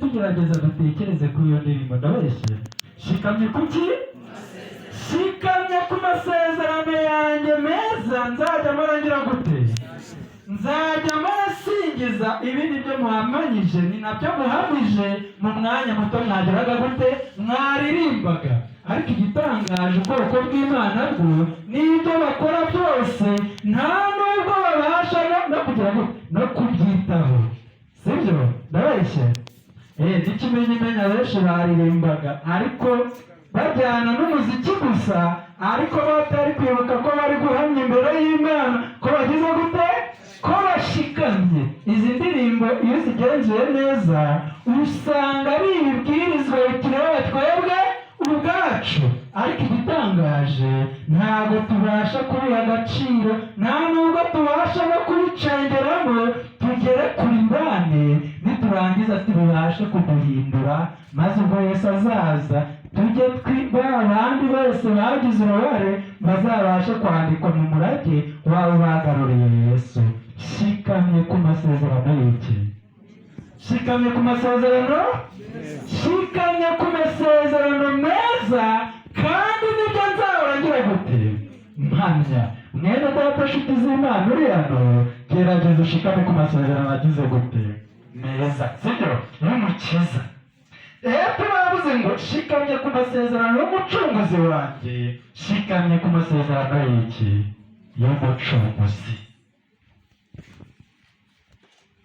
tugerageza dutekereze kuri iyo ndirimbo ndabeshye. Shikamye kuki? Shikamye ku masezerano yanjye meza, nzajya murangira gute? Nzajya murasingiza ibi nibyo muhamanyije, ni nabyo muhamije mu mwanya muto mwageraga gute? Mwaririmbaga. Ariko igitangaje ubwoko bw'Imana bwo n'ibyo bakora byose nta nubwo babasha no kugira no kubyitaho. Sibyo? Ndabeshye. N'ikimenyimenya benshi baririmbaga ariko bajyana n'umuziki gusa, ariko batari kwibuka ko bari guhamya imbere y'Imana ko bagize gute? Ko bashikamye. Izi ndirimbo iyo zigenzuye neza usanga ari ibibwirizwa bitureba twebwe ubwacu, ariko igitangaje ntabwo tubasha kubiha agaciro, nta nubwo tubasha no kubicengeramo tugere kuri ndane, niturangiza tubashe kuduhindura, maze ubwo Yesu azaza tujye abandi bose bagize uruhare bazabashe kwandikwa mu murage wabo bagaruriye Yesu. Shikamye ku masezerano y'iki? Shikamye ku masezerano? Shikamye ku masezerano meza, kandi nibyo nzahora ngira gute? Mpamya. Mwene data nshuti z'Imana uri hano, gerageza ushikame ku masezerano agize gute? Meza. Sibyo? Y'umukiza. Bavuze ngo shikamye ku masezerano y'umucunguzi wanjye. Shikamye ku masezerano y'iki? Y'umucunguzi.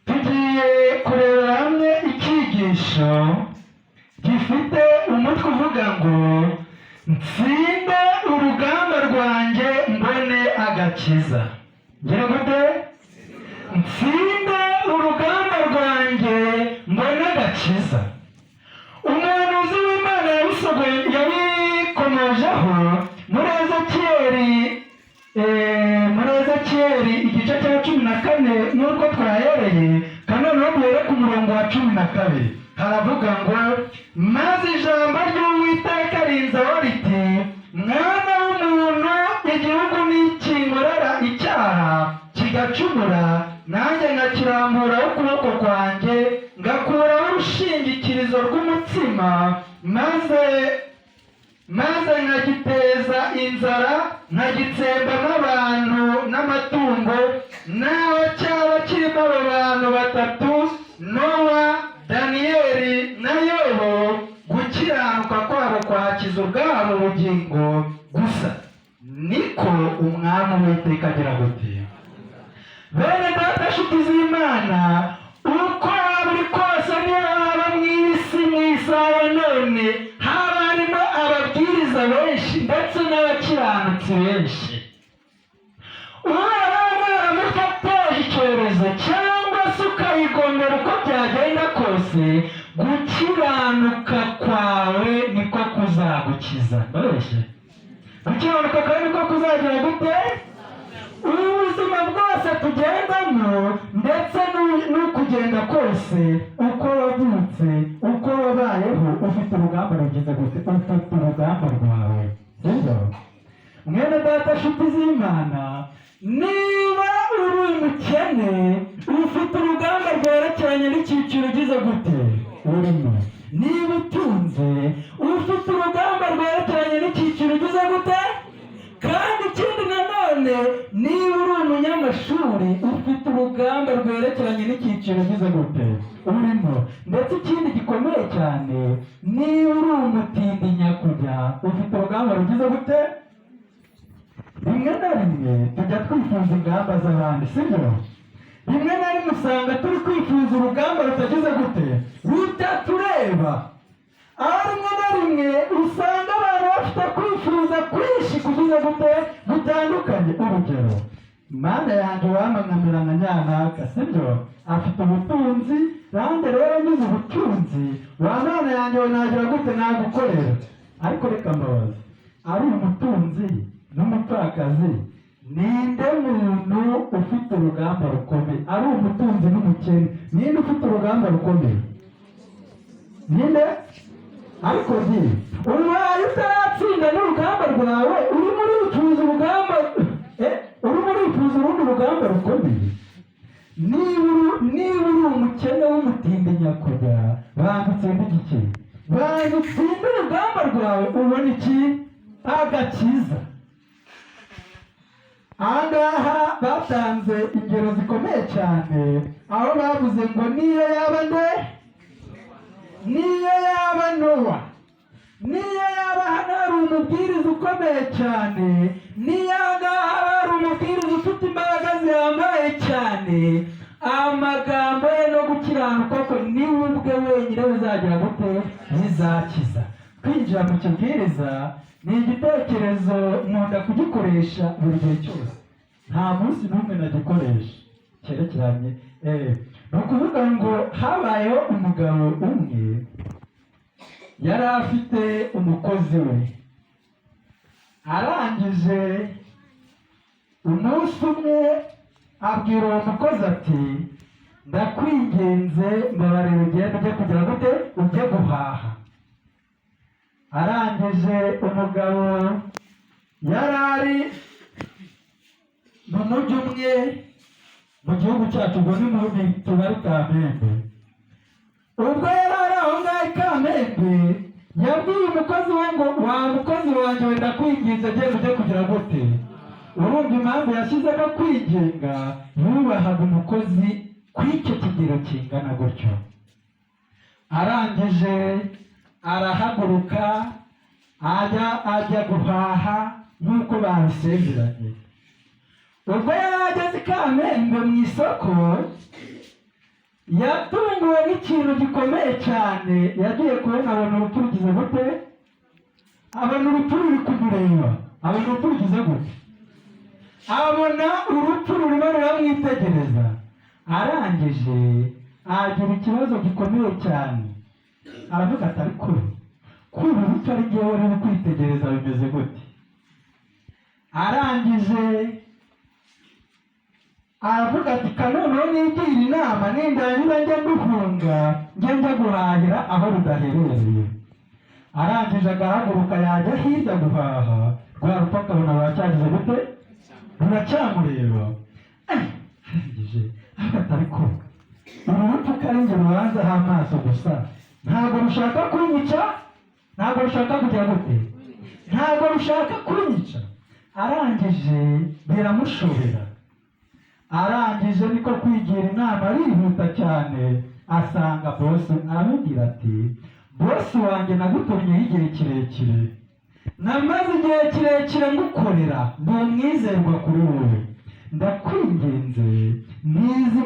Tugiye kurebera hamwe icyigisho gifite umutwe uvuga ngo nsinde urugamba rwanjye mbone agakiza. Ngira gute? Nsinde urugamba rwanjye mbone agakiza. Umuhanuzi w'Imana yabikomojeho muri Ezekiyeli igice cya 14 n'ubwo twahereye, kandi noneho duhere ku murongo wa 12. Haravuga ngo maze ijambo ry'Uwiteka rinzaho riti, mwana w'umuntu, igihugu nikinkorera icyaha kigacumura, nanjye nkakiramburaho ukuboko kwanjye ngakuraho urushingikirizo rw'umutsima, maze nkagiteza inzara, nkagitsembamo abantu n'amatungo, naho cyaba kirimo abo bantu batatu, Nowa, Daniyeli na Yobu, gukiranuka kwabo kwakiza ubwabo ubugingo gusa. Niko Umwami Uwiteka agira gute? Bene data nshuti z'Imana, uko waba uri kose niyo waba mu isi mu isaha none, haba harimo ababwiriza benshi ndetse n'abakiranutsi benshi. Waba waramufataje icyorezo cyangwa se ukayigomera uko byagenda kose, gukiranuka kwawe niko kuzagukiza. Mbese gukiranuka kwawe niko kuzagira gute? Ubuzima bwose tugendamo ndetse n'ukugenda kose, uko wavutse, uko wabayeho, ufite urugamba rugize gute? Ufite urugamba rwawe. Sibyo? Mwene data nshuti z'Imana, niba uri umukene, ufite urugamba rwerekeranye n'icyiciro ugize gute? Urimo. Niba utunze, ufite urugamba rwerekeranye n'icyiciro ugize gute? Kandi ikindi nanone, niba uri umunyamashuri, ufite urugamba rwerekeranye n'icyiciro ugize gute? Urimo. Ndetse ikindi gikomeye cyane, niba uri umutindi nyakujya, ufite urugamba rugize gute? Rimwe na rimwe tujya twifuza ingamba z'abandi, sibyo? Rimwe na rimwe usanga turi kwifuza urugamba rutagize gute? Rutatureba. Aho rimwe na rimwe usanga abantu bafite kwifuza kwinshi kugize gute? Gutandukanye. Urugero, Mana yanjye wamamamira nka nyanaka, sibyo? Afite ubutunzi, nanjye rero ngize ubutunzi, wa Mana yanjye nagira gute? Nagukorera. Ariko reka mbabaza, ari umutunzi n'umupfakazi, ninde muntu ufite urugamba rukomeye? Ari umutunzi n'umukene, ninde ufite urugamba rukomeye? Ninde? Ariko ubaye utatsinda n'urugamba rwawe, urimo urifuza urugamba, urimo urifuza urundi rugamba rukomeye. niba uri umukene w'umutindi nyakuga, banza utsinde igiki, banza utsinde urugamba rwawe ubona iki, agakiza. Ahangaha batanze ingero zikomeye cyane, aho bavuze ngo niyo yaba Nowa, niyo yaba hano hari umubwiriza ukomeye cyane, niyo ahangaha hari umubwiriza ufite imbaraga zihambaye cyane, amagambo ye no gukiranuka ko niwe ubwe wenyine bizagira gute, bizakiza. Kwinjira mu kibwiriza ni igitekerezo nkunda kugikoresha buri gihe cyose, nta munsi n'umwe nagikoresha cyerekeranye. Ni ukuvuga ngo habayeho umugabo umwe yari afite umukozi we, arangije umunsi umwe abwira uwo mukozi ati ndakwinginze mbabarira ugende ujye kugira gute, ujye guhaha. Arangije umugabo yari ari mu mujyi umwe mu gihugu cyacu, ubwo ni mu tubari Kamembe. Ubwo yari ari aho ngaho i Kamembe, yabwiye umukozi we ngo wa mukozi wanjye wenda kwinginze genda ujye kugira gute. Urumva impamvu yashyizeho kwigenga, yubahaga umukozi kw'icyo kigero kingana gutyo. Arangije arahaguruka ajya guhaha nk'uko babisezeranye. Ubwo yari ageze i Kamembe mu isoko, yatunguwe n'ikintu gikomeye cyane. Yagiye kubona abona urupfu rugize gute, abona urupfu ruri kumureba, abona urupfu rugize gute, abona urupfu rurimo ruramwitegereza. Arangije agira ikibazo gikomeye cyane, aravuga ati ariko kuba urupfu ari jyewe ruri kwitegereza bimeze gute. Arangije aravuga ati kanoneho nigira inama, nindangiza njya guhunga njya guhahira aho rudaherereye. Arangije agahaguruka yajya hirya guhaha, rwa rupfu akabona ruracyagize gute, ruracyamureba. Arangije aravuga ariko uru rupfu karinjye rubanzaho amaso gusa, ntabwo rushaka kunyica, ntabwo rushaka kugira gute, ntabwo rushaka kunyica. Arangije biramushobera. Arangije niko kwigira inama, arihuta cyane, asanga bosi, aramubwira ati bosi wanjye nagutumyeho igihe kirekire, namaze igihe kirekire ngukorera, ndi umwizerwa kuri wowe, ndakwinginze nizi